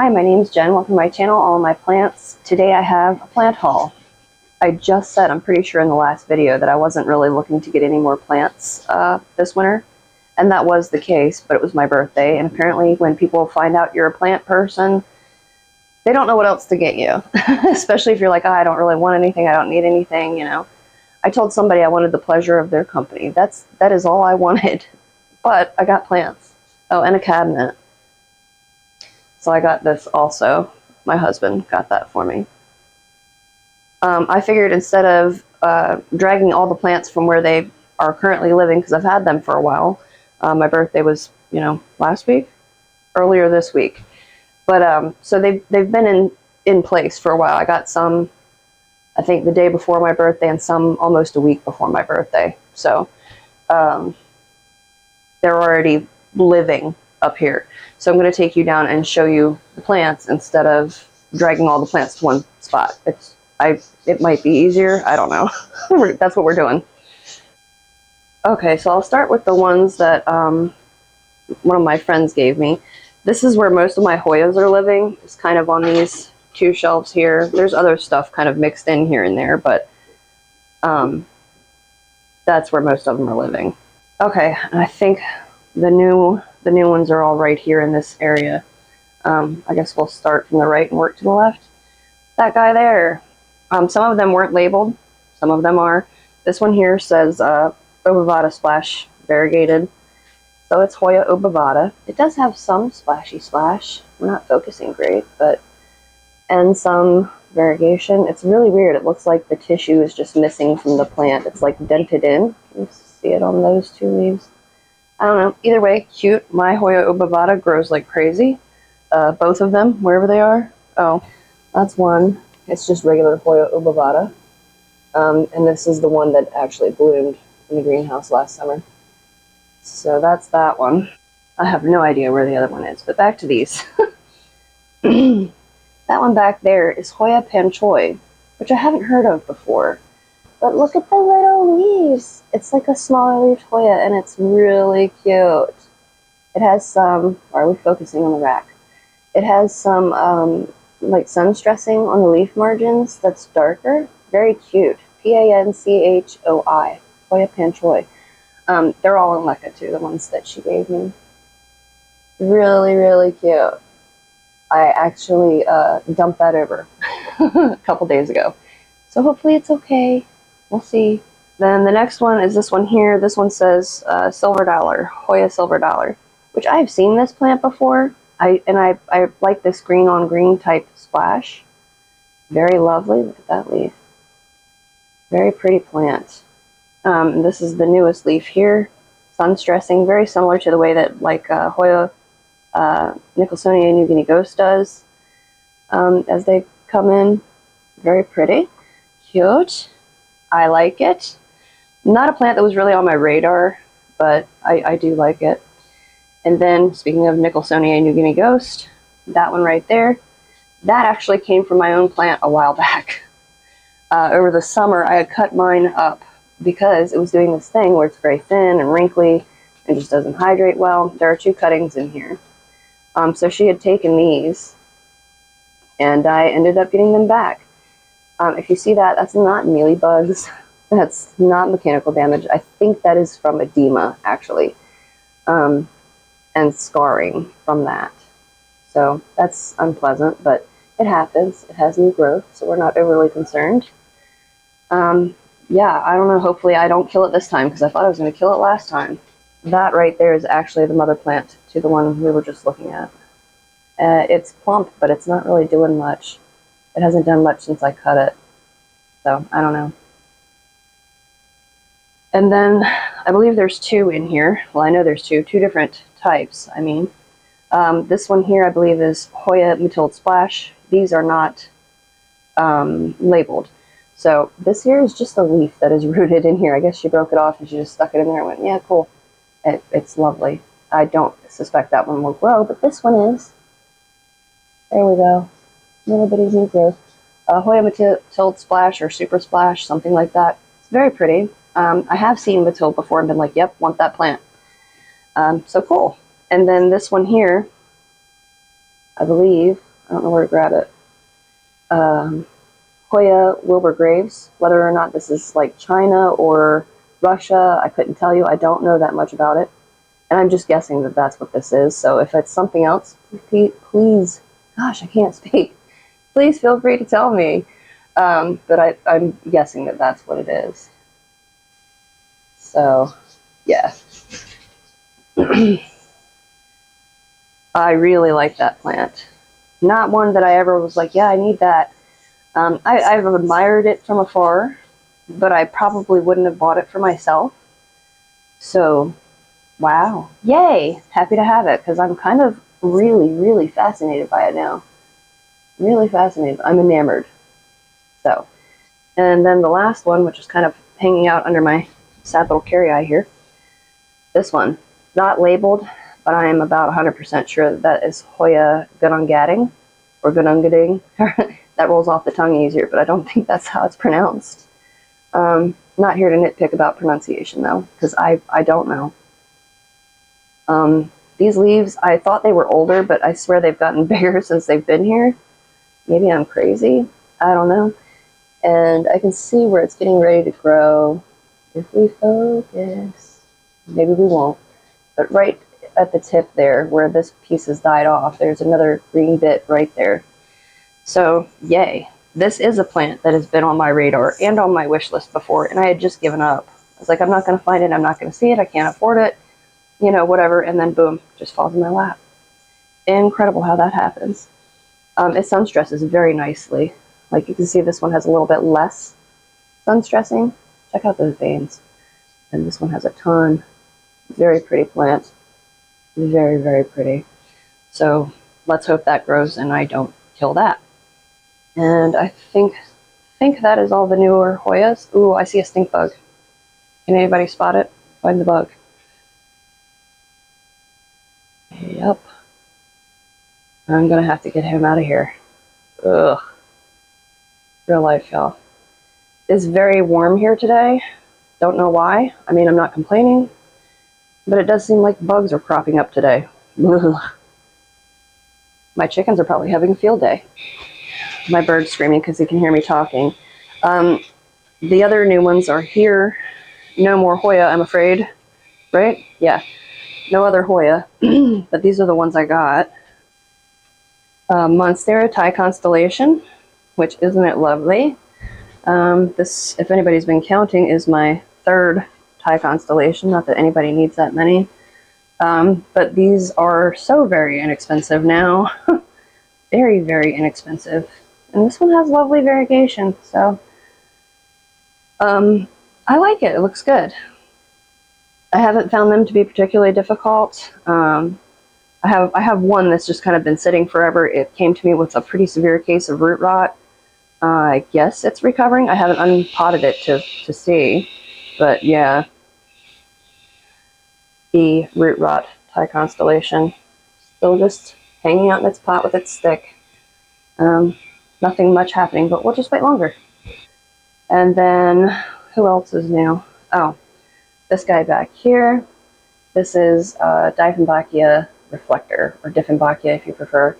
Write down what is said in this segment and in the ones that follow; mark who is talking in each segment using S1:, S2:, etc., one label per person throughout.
S1: Hi, my name is Jen. Welcome to my channel, All My Plants. Today I have a plant haul. I just said, I'm pretty sure in the last video, that I wasn't really looking to get any more plants this winter. And that was the case, but it was my birthday. And apparently when people find out you're a plant person, they don't know what else to get you. Especially if you're like, oh, I don't really want anything, I don't need anything, you know. I told somebody I wanted the pleasure of their company. That is all I wanted. But I got plants. Oh, and a cabinet. So I got this also. My husband got that for me. I figured instead of dragging all the plants from where they are currently living, because I've had them for a while. My birthday was, last week? Earlier this week. But so they've been in place for a while. I got some, I think, the day before my birthday and some almost a week before my birthday. So they're already living up here. So I'm going to take you down and show you the plants instead of dragging all the plants to one spot. It might be easier. I don't know. That's what we're doing. Okay, so I'll start with the ones that one of my friends gave me. This is where most of my Hoyas are living. It's kind of on these two shelves here. There's other stuff kind of mixed in here and there, but that's where most of them are living. Okay, and I think the new ones are all right here in this area. I guess we'll start from the right and work to the left. That guy there. Some of them weren't labeled. Some of them are. This one here says Obovata Splash Variegated. So it's Hoya Obovata. It does have some splashy splash. We're not focusing great, but and some variegation. It's really weird. It looks like the tissue is just missing from the plant. It's like dented in. You see it on those two leaves. I don't know. Either way, cute. My Hoya Obovata grows like crazy. Both of them, wherever they are. Oh, that's one. It's just regular Hoya Obovata. And this is the one that actually bloomed in the greenhouse last summer. So that's that one. I have no idea where the other one is, but back to these. That one back there is Hoya Panchoi, which I haven't heard of before. But look at the little leaves. It's like a smaller leafed Hoya, and it's really cute. It has some, why are we focusing on the rack? It has some like sun stressing on the leaf margins that's darker. Very cute. Panchoi. Hoya Panchoi. They're all in Leca too, the ones that she gave me. Really, really cute. I actually dumped that over a couple days ago. So hopefully it's okay. We'll see. Then the next one is this one here. This one says Silver Dollar, Hoya Silver Dollar, which I've seen this plant before. I like this green on green type splash. Very lovely. Look at that leaf. Very pretty plant. This is the newest leaf here. Sun stressing, very similar to the way that like Hoya Nicholsonia New Guinea Ghost does as they come in. Very pretty. Cute. I like it. Not a plant that was really on my radar, but I do like it. And then, speaking of Nicholsonia New Guinea Ghost, that one right there, that actually came from my own plant a while back. Over the summer, I had cut mine up because it was doing this thing where it's very thin and wrinkly and just doesn't hydrate well. There are two cuttings in here. So she had taken these, and I ended up getting them back. If you see that, that's not mealybugs. That's not mechanical damage. I think that is from edema, actually. And scarring from that. So that's unpleasant, but it happens. It has new growth, so we're not overly concerned. Yeah, I don't know. Hopefully I don't kill it this time, because I thought I was going to kill it last time. That right there is actually the mother plant to the one we were just looking at. It's plump, but it's not really doing much. It hasn't done much since I cut it. So, I don't know. And then, I believe there's two in here. Well, I know there's two different types, I mean. This one here, I believe, is Hoya Matilde Splash. These are not labeled. So, this here is just a leaf that is rooted in here. I guess she broke it off and she just stuck it in there and went, yeah, cool. It's lovely. I don't suspect that one will grow, but this one is. There we go. Little bitty new growth. Hoya Matilde Splash or Super Splash, something like that. It's very pretty. I have seen Matilde before and been like, yep, want that plant. So cool. And then this one here, I believe, I don't know where to grab it. Hoya Wilbur Graves. Whether or not this is like China or Russia, I couldn't tell you. I don't know that much about it. And I'm just guessing that that's what this is. So if it's something else, please, gosh, I can't speak. Please feel free to tell me. But I'm guessing that that's what it is. So, yeah. I really like that plant. Not one that I ever was like, yeah, I need that. I've admired it from afar, but I probably wouldn't have bought it for myself. So, wow. Yay! Happy to have it, because I'm kind of really, really fascinated by it now. Really fascinated. I'm enamored. So, and then the last one, which is kind of hanging out under my sad little carry eye here. This one, not labeled, but I am about 100% sure that is Hoya Gunungating, or Gunungading. That rolls off the tongue easier, but I don't think that's how it's pronounced. Not here to nitpick about pronunciation, though, because I don't know. These leaves, I thought they were older, but I swear they've gotten bigger since they've been here. Maybe I'm crazy. I don't know. And I can see where it's getting ready to grow. If we focus, maybe we won't. But right at the tip there, where this piece has died off, there's another green bit right there. So, yay. This is a plant that has been on my radar and on my wish list before, and I had just given up. I was like, I'm not going to find it, I'm not going to see it, I can't afford it, you know, whatever, and then boom, just falls in my lap. Incredible how that happens. It sun stresses very nicely. Like you can see, this one has a little bit less sun stressing. Check out those veins. And this one has a ton. Very pretty plant. Very, very pretty. So let's hope that grows and I don't kill that. And I think that is all the newer Hoyas. Ooh, I see a stink bug. Can anybody spot it? Find the bug. Yep. I'm gonna have to get him out of here. Ugh. Real life, y'all. It's very warm here today. Don't know why. I mean, I'm not complaining, but it does seem like bugs are cropping up today. Ugh. My chickens are probably having a field day. My bird's screaming because he can hear me talking. The other new ones are here. No more Hoya, I'm afraid. Right? Yeah. No other Hoya, but these are the ones I got. Monstera Thai Constellation, which isn't it lovely? This, if anybody's been counting, is my third Thai constellation. Not that anybody needs that many. But these are so very inexpensive now. Very, very inexpensive. And this one has lovely variegation, so I like it. It looks good. I haven't found them to be particularly difficult. I have one that's just kind of been sitting forever. It came to me with a pretty severe case of root rot. I guess it's recovering. I haven't unpotted it to see, but yeah. The root rot Thai constellation still just hanging out in its pot with its stick. Nothing much happening, but we'll just wait longer. And then who else is new? Oh, this guy back here. This is Dieffenbachia reflector, or Dieffenbachia if you prefer.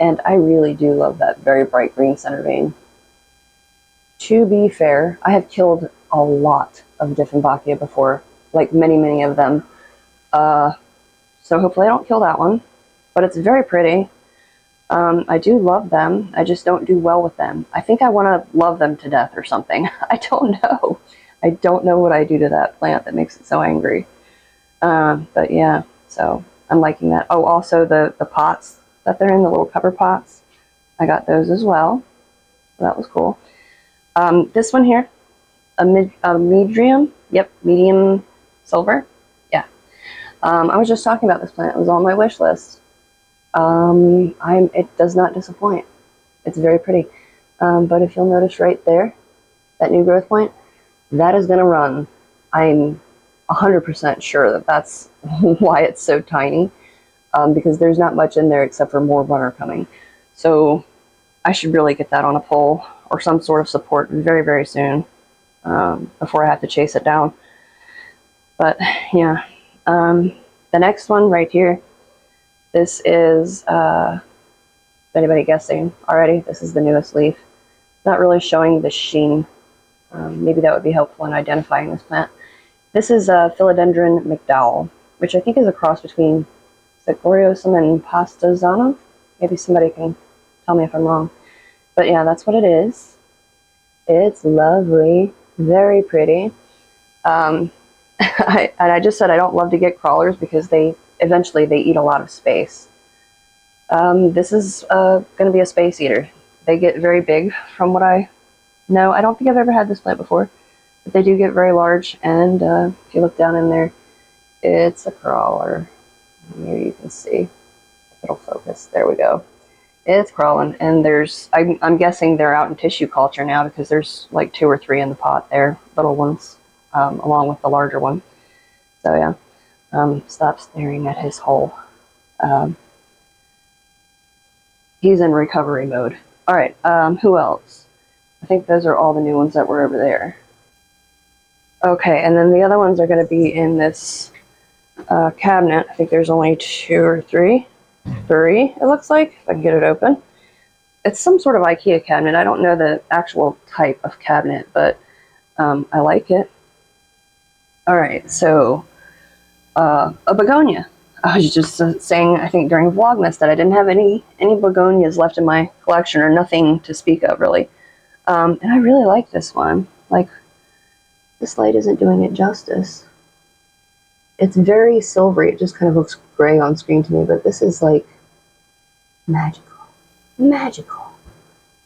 S1: And I really do love that very bright green center vein. To be fair, I have killed a lot of Dieffenbachia before, like many, many of them. So hopefully I don't kill that one. But it's very pretty. I do love them. I just don't do well with them. I think I want to love them to death or something. I don't know. I don't know what I do to that plant that makes it so angry. But yeah, so I'm liking that. Oh, also the pots that they're in, the little cover pots. I got those as well. So that was cool. This one here, a medium. Yep, medium silver. Yeah. I was just talking about this plant. It was on my wish list. It does not disappoint. It's very pretty. But if you'll notice right there, that new growth point, that is going to run. I'm 100% sure that that's why it's so tiny, because there's not much in there except for more runner coming. So I should really get that on a pole or some sort of support very, very soon, before I have to chase it down. But yeah, the next one right here, this is the anybody guessing already, this is the newest leaf. It's not really showing the sheen. Maybe that would be helpful in identifying this plant. This is Philodendron McDowell, which I think is a cross between Gloriosum and Pastazana. Maybe somebody can tell me if I'm wrong. But yeah, that's what it is. It's lovely, very pretty. And I just said I don't love to get crawlers because eventually they eat a lot of space. This is going to be a space eater. They get very big from what I know. I don't think I've ever had this plant before, but they do get very large, and if you look down in there, it's a crawler. Maybe you can see if it'll focus. There we go. It's crawling, and I'm guessing they're out in tissue culture now because there's like 2 or 3 in the pot there, little ones, along with the larger one. So yeah, stop staring at his hole. He's in recovery mode. All right, who else? I think those are all the new ones that were over there. Okay, and then the other ones are going to be in this cabinet. I think there's only 2 or 3. 3, it looks like, if I can get it open. It's some sort of IKEA cabinet. I don't know the actual type of cabinet, but I like it. Alright, so a begonia. I was just saying, I think during Vlogmas, that I didn't have any begonias left in my collection, or nothing to speak of, really. And I really like this one. Like, this light isn't doing it justice. It's very silvery. It just kind of looks gray on screen to me, but this is like magical. Magical.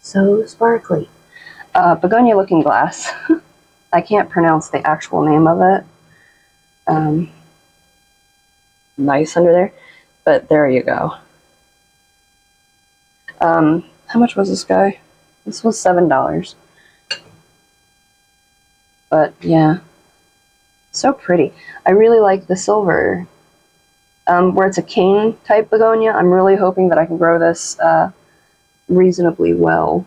S1: So sparkly. Begonia looking glass. I can't pronounce the actual name of it. Nice under there, but there you go. How much was this guy? This was $7. But yeah, so pretty. I really like the silver. Where it's a cane type begonia, I'm really hoping that I can grow this reasonably well.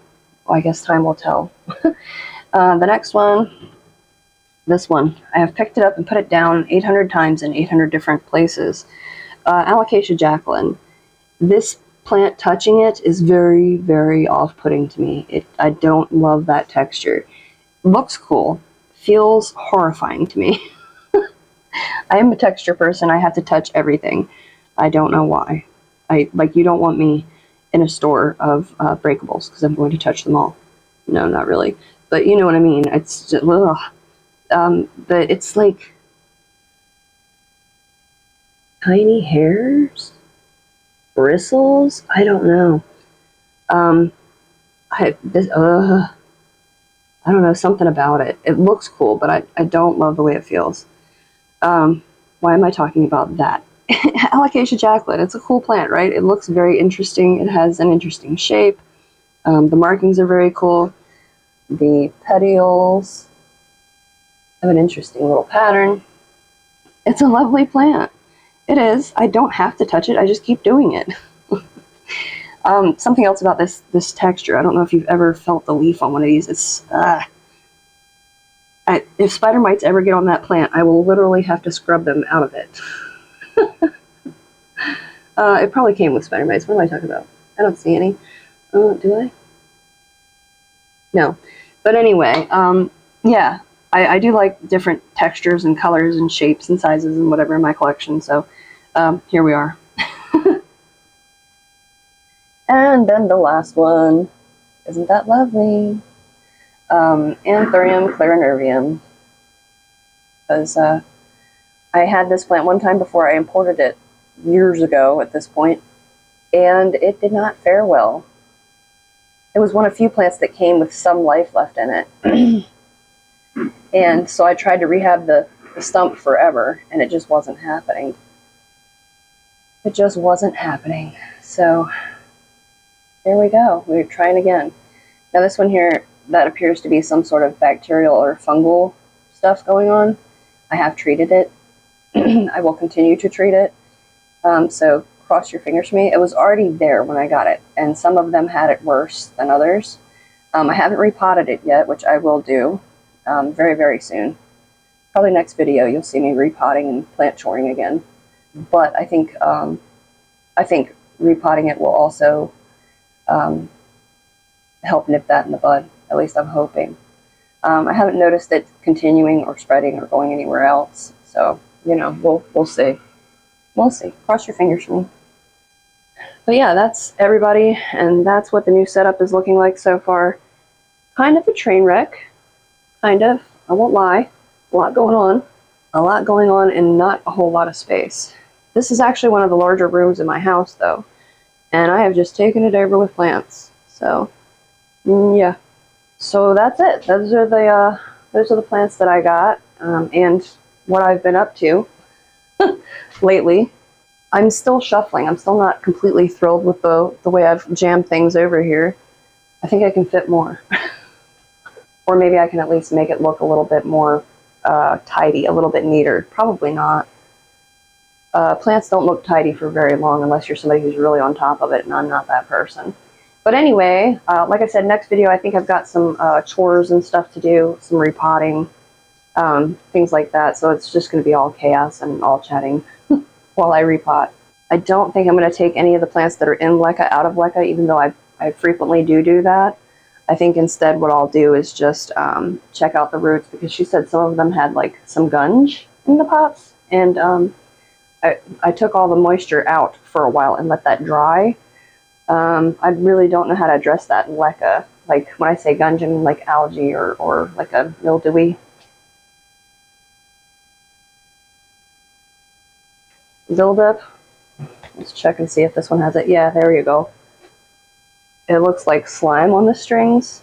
S1: I guess time will tell. The next one, this one, I have picked it up and put it down 800 times in 800 different places. Alocasia Jacqueline. This plant, touching it is very, very off-putting to me. I don't love that texture. Looks cool. Feels horrifying to me. I am a texture person. I have to touch everything. I don't know why. You don't want me in a store of breakables because I'm going to touch them all. No, not really. But you know what I mean. It's just, ugh. But it's like tiny hairs, bristles. I don't know. I don't know, something about it. It looks cool, but I don't love the way it feels. Why am I talking about that? Alocasia Jacqueline. It's a cool plant, right? It looks very interesting. It has an interesting shape. The markings are very cool. The petioles have an interesting little pattern. It's a lovely plant. It is. I don't have to touch it. I just keep doing it. Something else about this texture. I don't know if you've ever felt the leaf on one of these. It's if spider mites ever get on that plant, I will literally have to scrub them out of it. It probably came with spider mites. What am I talking about? I don't see any. Do I? No. But anyway, yeah, I do like different textures and colors and shapes and sizes and whatever in my collection, so here we are. And then the last one. Isn't that lovely? Anthurium clarinervium. Because I had this plant one time before. I imported it years ago at this point, and it did not fare well. It was one of the few plants that came with some life left in it. And so I tried to rehab the stump forever, and it just wasn't happening. It just wasn't happening. So here we go. We're trying again. Now this one here, that appears to be some sort of bacterial or fungal stuff going on. I have treated it. I will continue to treat it. So cross your fingers for me. It was already there when I got it, and some of them had it worse than others. I haven't repotted it yet, which I will do very, very soon. Probably next video you'll see me repotting and plant choring again. But I think repotting it will also um, help nip that in the bud. At least I'm hoping. I haven't noticed it continuing or spreading or going anywhere else. So, you know, we'll see. We'll see. Cross your fingers for me. But yeah, that's everybody, and that's what the new setup is looking like so far. Kind of a train wreck. Kind of. I won't lie. A lot going on. A lot going on and not a whole lot of space. This is actually one of the larger rooms in my house, though, and I have just taken it over with plants. So, yeah. So that's it. Those are the plants that I got, and what I've been up to lately. I'm still shuffling. I'm still not completely thrilled with the way I've jammed things over here. I think I can fit more. Or maybe I can at least make it look a little bit more tidy, a little bit neater. Probably not. Plants don't look tidy for very long unless you're somebody who's really on top of it, and I'm not that person. But anyway, like I said, next video I think I've got some chores and stuff to do, some repotting, things like that. So it's just going to be all chaos and all chatting while I repot. I don't think I'm going to take any of the plants that are in leca out of leca, even though I frequently do that. I think instead what I'll do is just check out the roots, because she said some of them had like some gunge in the pots, and I took all the moisture out for a while and let that dry. I really don't know how to address that in leca. Like when I say gunge, I mean like algae or like a mildewy buildup. Let's check and see if this one has it. Yeah, there you go. It looks like slime on the strings.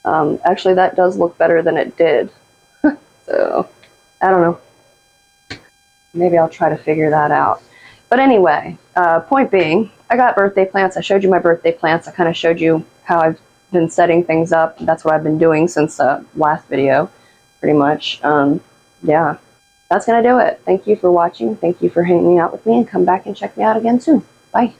S1: Actually, that does look better than it did. So, I don't know. Maybe I'll try to figure that out. But anyway, point being, I got birthday plants. I showed you my birthday plants. I kind of showed you how I've been setting things up. That's what I've been doing since last video, pretty much. Yeah, that's going to do it. Thank you for watching. Thank you for hanging out with me, and come back and check me out again soon. Bye.